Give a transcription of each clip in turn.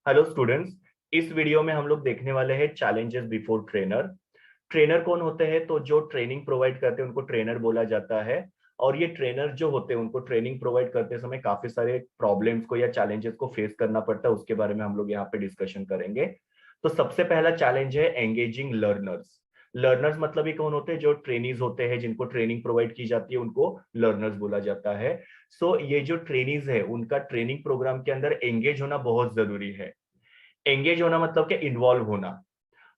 Hello students. इस video में हम लोग देखने वाले हैं चैलेंजेस बिफोर ट्रेनर। ट्रेनर कौन होते हैं? तो जो ट्रेनिंग प्रोवाइड करते हैं उनको ट्रेनर बोला जाता है। और ये ट्रेनर जो होते हैं उनको ट्रेनिंग प्रोवाइड करते समय काफी सारे प्रॉब्लम्स को या चैलेंजेस को फेस करना पड़ता है, उसके बारे में हम लोग यहाँ पे डिस्कशन करेंगे। तो सबसे पहला चैलेंज है एंगेजिंग लर्नर्स। लर्नर्स मतलब ये कौन होते हैं? जो ट्रेनीज होते हैं, जिनको ट्रेनिंग प्रोवाइड की जाती है, उनको लर्नर्स बोला जाता है। सो ये जो ट्रेनीज है उनका ट्रेनिंग प्रोग्राम के अंदर एंगेज होना बहुत जरूरी है। एंगेज होना मतलब कि इन्वॉल्व होना।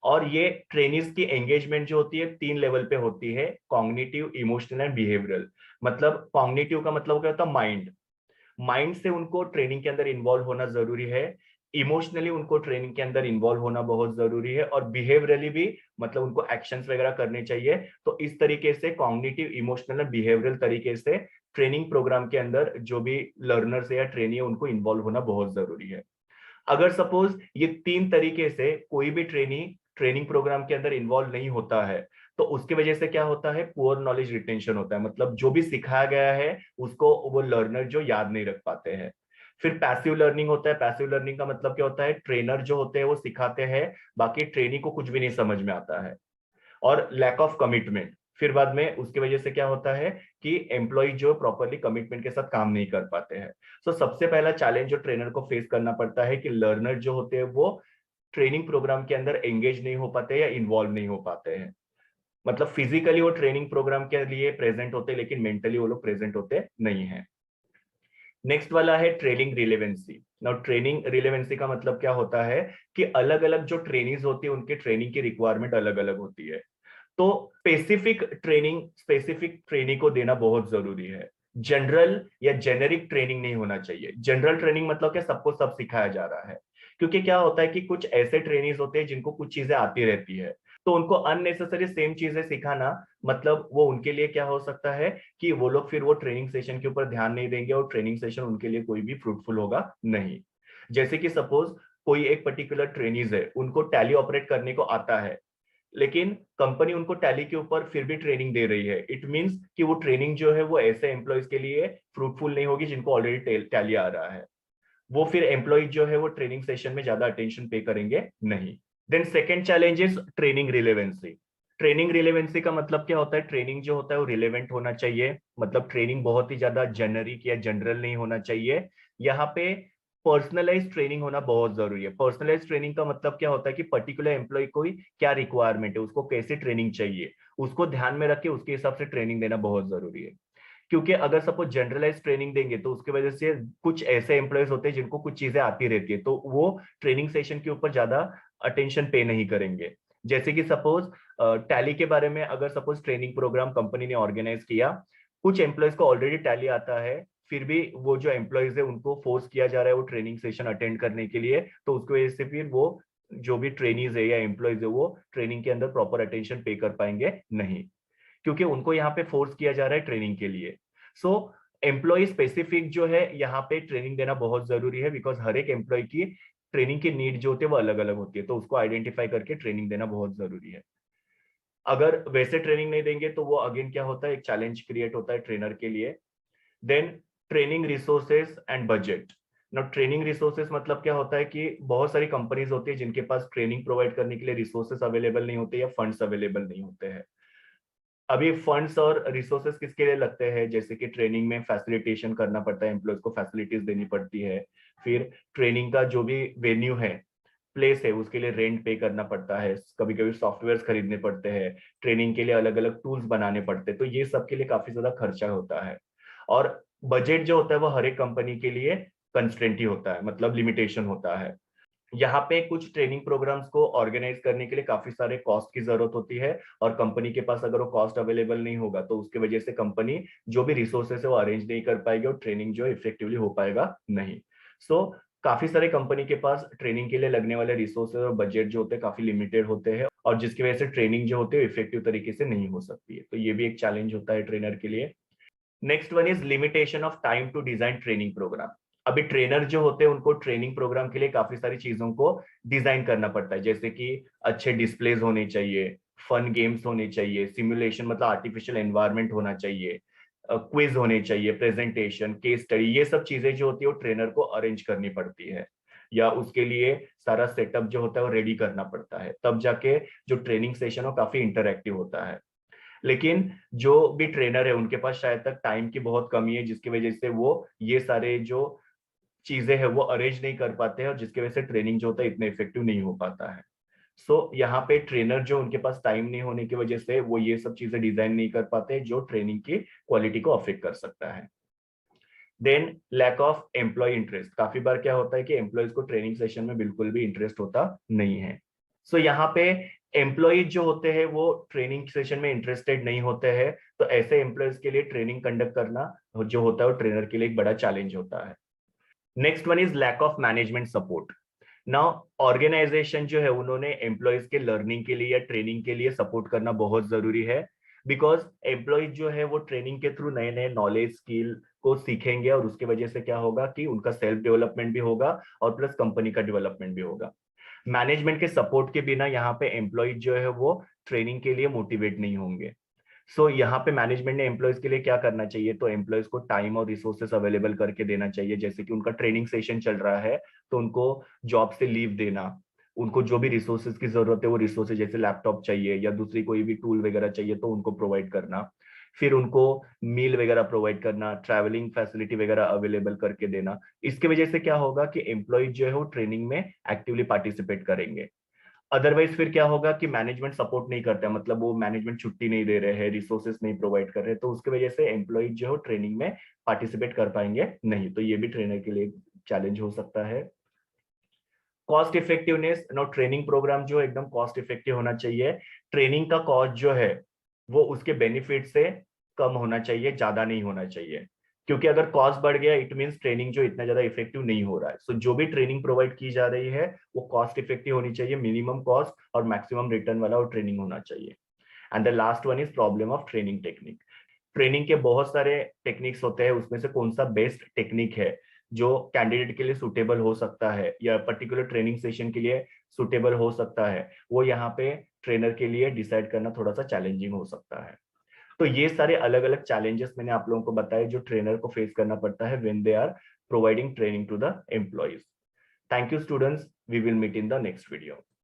और ये ट्रेनिंग्स की एंगेजमेंट जो होती है 3 लेवल पे होती है: कॉग्निटिव, इमोशनल एंड बिहेवियरल। मतलब कॉग्निटिव का मतलब क्या होता है? माइंड। माइंड से उनको ट्रेनिंग के अंदर इन्वॉल्व होना जरूरी है। इमोशनली उनको ट्रेनिंग के अंदर इन्वॉल्व होना बहुत जरूरी है, और बिहेवियरली भी, मतलब उनको एक्शंस वगैरह करने चाहिए। तो इस तरीके से कॉग्निटिव, इमोशनल एंड बिहेवियरल तरीके से ट्रेनिंग प्रोग्राम के अंदर जो भी लर्नर्स है या ट्रेनी है उनको इन्वॉल्व होना बहुत जरूरी है। अगर सपोज ये 3 तरीके से कोई भी ट्रेनी ट्रेनिंग प्रोग्राम के अंदर इन्वॉल्व नहीं होता है, तो उसकी वजह से क्या होता है? पुअर नॉलेज रिटेंशन होता है। मतलब जो भी सिखाया गया है उसको वो लर्नर जो याद नहीं रख पाते हैं। फिर पैसिव लर्निंग होता है। पैसिव लर्निंग का मतलब क्या होता है? ट्रेनर जो होते हैं वो सिखाते हैं, बाकी ट्रेनी को कुछ भी नहीं समझ में आता है। और लैक ऑफ कमिटमेंट, फिर बाद में उसकी वजह से क्या होता है कि एम्प्लॉय जो प्रॉपरली कमिटमेंट के साथ काम नहीं कर पाते हैं। सो सबसे पहला चैलेंज जो ट्रेनर को फेस करना पड़ता है कि लर्नर जो होते हैं वो ट्रेनिंग प्रोग्राम के अंदर एंगेज नहीं हो पाते या इन्वॉल्व नहीं हो पाते हैं। मतलब फिजिकली वो ट्रेनिंग प्रोग्राम के लिए प्रेजेंट होते हैं, लेकिन मेंटली वो लोग प्रेजेंट होते नहीं है। नेक्स्ट वाला है training relevancy. Now training relevancy का मतलब क्या होता है कि अलग अलग जो ट्रेनिंग्स होती है उनके ट्रेनिंग की रिक्वायरमेंट अलग अलग होती है। तो स्पेसिफिक ट्रेनिंग को देना बहुत जरूरी है। जनरल या जेनेरिक ट्रेनिंग नहीं होना चाहिए। जनरल ट्रेनिंग मतलब क्या? सबको सब सिखाया जा रहा है। क्योंकि क्या होता है कि कुछ ऐसे ट्रेनिंग्स होते हैं जिनको कुछ चीजें आती रहती है, तो उनको अननेसेसरी सेम चीजें सिखाना, मतलब वो उनके लिए क्या हो सकता है कि वो लोग फिर वो ट्रेनिंग सेशन के ऊपर ध्यान नहीं देंगे और ट्रेनिंग सेशन उनके लिए कोई भी फ्रूटफुल होगा नहीं। जैसे कि सपोज कोई एक पर्टिकुलर ट्रेनीज है, उनको टैली ऑपरेट करने को आता है, लेकिन कंपनी उनको टैली के ऊपर फिर भी ट्रेनिंग दे रही है। इट मींस कि वो ट्रेनिंग जो है वो ऐसे एम्प्लॉयज के लिए फ्रूटफुल नहीं होगी जिनको ऑलरेडी टैली आ रहा है। वो फिर एम्प्लॉय जो है वो ट्रेनिंग सेशन में ज्यादा अटेंशन पे करेंगे नहीं। Then second challenge is training relevancy. Training relevancy का मतलब क्या होता है? ट्रेनिंग जो होता है वो रिलेवेंट होना चाहिए। मतलब ट्रेनिंग बहुत ही ज्यादा जेनरिक या जनरल नहीं होना चाहिए। यहाँ पे पर्सनलाइज ट्रेनिंग होना बहुत जरूरी है। पर्सनलाइज ट्रेनिंग का मतलब क्या होता है कि पर्टिकुलर एम्प्लॉय को क्या रिक्वायरमेंट है, उसको कैसे ट्रेनिंग चाहिए, उसको ध्यान में रख के उसके हिसाब से ट्रेनिंग देना बहुत जरूरी है। क्योंकि अगर सपोज जनरलाइज ट्रेनिंग देंगे तो उसकी वजह से कुछ ऐसे एम्प्लॉयज होते हैं जिनको कुछ चीजें आती रहती है, तो वो ट्रेनिंग सेशन के ऊपर ज्यादा अटेंशन पे नहीं करेंगे। जैसे कि सपोज टैली के बारे में अगर सपोज ट्रेनिंग प्रोग्राम कंपनी ने ऑर्गेनाइज किया, कुछ एम्प्लॉयज को ऑलरेडी टैली आता है, फिर भी वो जो एम्प्लॉयज है उनको फोर्स किया जा रहा है वो ट्रेनिंग सेशन अटेंड करने के लिए, तो उसकी वजह से फिर वो जो भी ट्रेनीज है या एम्प्लॉयज है वो ट्रेनिंग के अंदर प्रॉपर अटेंशन पे कर पाएंगे नहीं, क्योंकि उनको यहाँ पे फोर्स किया जा रहा है ट्रेनिंग के लिए। सो एम्प्लॉय स्पेसिफिक जो है यहाँ पे ट्रेनिंग देना बहुत जरूरी है, बिकॉज हर एक एम्प्लॉय की ट्रेनिंग की नीड जो होती है वो अलग अलग होती है, तो उसको आइडेंटिफाई करके ट्रेनिंग देना बहुत जरूरी है। अगर वैसे ट्रेनिंग नहीं देंगे तो वो अगेन क्या होता है? एक चैलेंज क्रिएट होता है ट्रेनर के लिए। Then training resources and budget. Now training resources मतलब क्या होता है कि बहुत सारी कंपनीज होती है जिनके पास ट्रेनिंग प्रोवाइड करने के लिए रिसोर्सेस अवेलेबल नहीं होते या फंड्स अवेलेबल नहीं होते हैं। अभी फंड्स और रिसोर्सेस किसके लिए लगते हैं? जैसे कि ट्रेनिंग में फैसिलिटेशन करना पड़ता है, एम्प्लॉयज को फैसिलिटीज देनी पड़ती है। फिर ट्रेनिंग का जो भी वेन्यू है, प्लेस है, उसके लिए रेंट पे करना पड़ता है। कभी कभी सॉफ्टवेयर खरीदने पड़ते हैं, ट्रेनिंग के लिए अलग अलग टूल्स बनाने पड़ते हैं, तो ये सब के लिए काफी ज्यादा खर्चा होता है। और बजट जो होता है वो हर एक कंपनी के लिए कंस्ट्रेंट ही होता है, मतलब लिमिटेशन होता है। यहाँ पे कुछ ट्रेनिंग प्रोग्राम्स को ऑर्गेनाइज करने के लिए काफी सारे कॉस्ट की जरूरत होती है, और कंपनी के पास अगर वो कॉस्ट अवेलेबल नहीं होगा तो उसकी वजह से कंपनी जो भी रिसोर्सेस है वो अरेंज नहीं कर पाएगी और ट्रेनिंग जो इफेक्टिवली हो पाएगा नहीं। सो काफी सारे कंपनी के पास ट्रेनिंग के लिए लगने वाले रिसोर्सेज और बजट जो होते हैं काफी लिमिटेड होते हैं, और जिसकी वजह से ट्रेनिंग जो होती है इफेक्टिव तरीके से नहीं हो सकती है, तो ये भी एक चैलेंज होता है ट्रेनर के लिए। Next one is limitation of time to design training programme. अभी ट्रेनर जो होते हैं उनको ट्रेनिंग प्रोग्राम के लिए काफी सारी चीजों को डिजाइन करना पड़ता है, जैसे कि अच्छे डिस्प्लेज होने चाहिए, फन गेम्स होने चाहिए, सिमुलेशन मतलब आर्टिफिशियल एनवायरनमेंट होना चाहिए, क्विज होने चाहिए, प्रेजेंटेशन, केस स्टडी, ये सब चीजें जो होती है वो ट्रेनर को अरेंज करनी पड़ती है। या उसके लिए सारा सेटअप जो होता है वो रेडी करना पड़ता है, तब जाके जो ट्रेनिंग सेशन हो काफी इंटरैक्टिव होता है। लेकिन जो भी ट्रेनर है उनके पास शायद तक टाइम की बहुत कमी है, जिसकी वजह से वो ये सारे जो चीजें हैं वो अरेंज नहीं कर पाते हैं, और जिसकी वजह से ट्रेनिंग जो होता है इतना इफेक्टिव नहीं हो पाता है। यहाँ पे ट्रेनर जो उनके पास टाइम नहीं होने की वजह से वो ये सब चीजें डिजाइन नहीं कर पाते जो ट्रेनिंग की क्वालिटी को अफेक्ट कर सकता है। Then lack of employ interest, काफी बार क्या होता है कि एम्प्लॉयज को ट्रेनिंग सेशन में बिल्कुल भी इंटरेस्ट होता नहीं है। यहाँ पे एम्प्लॉयज जो होते हैं वो ट्रेनिंग सेशन में इंटरेस्टेड नहीं होते हैं, तो ऐसे एम्प्लॉयज के लिए ट्रेनिंग कंडक्ट करना जो होता है वो ट्रेनर के लिए एक बड़ा चैलेंज होता है। Next one is lack of management support. Now organisation जो है उन्होंने एम्प्लॉयज के लर्निंग के लिए या ट्रेनिंग के लिए सपोर्ट करना बहुत जरूरी है, बिकॉज एम्प्लॉयज जो है वो ट्रेनिंग के थ्रू नए नए नॉलेज स्किल को सीखेंगे, और उसकी वजह से क्या होगा कि उनका सेल्फ डेवलपमेंट भी होगा और प्लस कंपनी का डेवलपमेंट भी होगा। मैनेजमेंट के सपोर्ट के बिना यहाँ पे एम्प्लॉयज जो है वो ट्रेनिंग के लिए मोटिवेट नहीं होंगे। यहाँ पे मैनेजमेंट ने एम्प्लॉयज के लिए क्या करना चाहिए, तो एम्प्लॉयज को टाइम और रिसोर्सेस अवेलेबल करके देना चाहिए, जैसे कि उनका ट्रेनिंग सेशन चल रहा है तो उनको जॉब से लीव देना, उनको जो भी रिसोर्सेज की जरूरत है वो रिसोर्सेज जैसे लैपटॉप चाहिए या दूसरी कोई भी टूल वगैरह चाहिए तो उनको प्रोवाइड करना, फिर उनको मील वगैरह प्रोवाइड करना, ट्रैवलिंग फैसिलिटी वगैरह अवेलेबल करके देना। इसकी वजह से क्या होगा कि एम्प्लॉय जो है वो ट्रेनिंग में एक्टिवली पार्टिसिपेट करेंगे। अदरवाइज फिर क्या होगा कि मैनेजमेंट सपोर्ट नहीं करता है, मतलब वो मैनेजमेंट छुट्टी नहीं दे रहे हैं, रिसोर्सेस नहीं प्रोवाइड कर रहे, तो उसकी वजह से एम्प्लॉय जो है ट्रेनिंग में पार्टिसिपेट कर पाएंगे नहीं, तो ये भी ट्रेनर के लिए चैलेंज हो सकता है। Cost effectiveness, no training programme जो एकदम कॉस्ट इफेक्टिव होना चाहिए। ट्रेनिंग का कॉस्ट जो है वो उसके बेनिफिट से कम होना चाहिए, ज्यादा नहीं होना चाहिए, क्योंकि अगर कॉस्ट बढ़ गया इट मींस ट्रेनिंग जो इतना ज्यादा इफेक्टिव नहीं हो रहा है। जो भी ट्रेनिंग प्रोवाइड की जा रही है वो कॉस्ट इफेक्टिव होनी चाहिए, मिनिमम कॉस्ट और मैक्सिमम रिटर्न वाला वो ट्रेनिंग होना चाहिए। And the last one is problem of training technique. Training के बहुत सारे टेक्निक्स होते हैं, उसमें से कौन सा बेस्ट टेक्निक है जो कैंडिडेट के लिए सुटेबल हो सकता है या पर्टिकुलर ट्रेनिंग सेशन के लिए सुटेबल हो सकता है, वो यहाँ पे ट्रेनर के लिए डिसाइड करना थोड़ा सा चैलेंजिंग हो सकता है। तो ये सारे अलग अलग चैलेंजेस मैंने आप लोगों को बताए जो ट्रेनर को फेस करना पड़ता है when they are providing training to the employees. Thank you students, we will meet in the next video.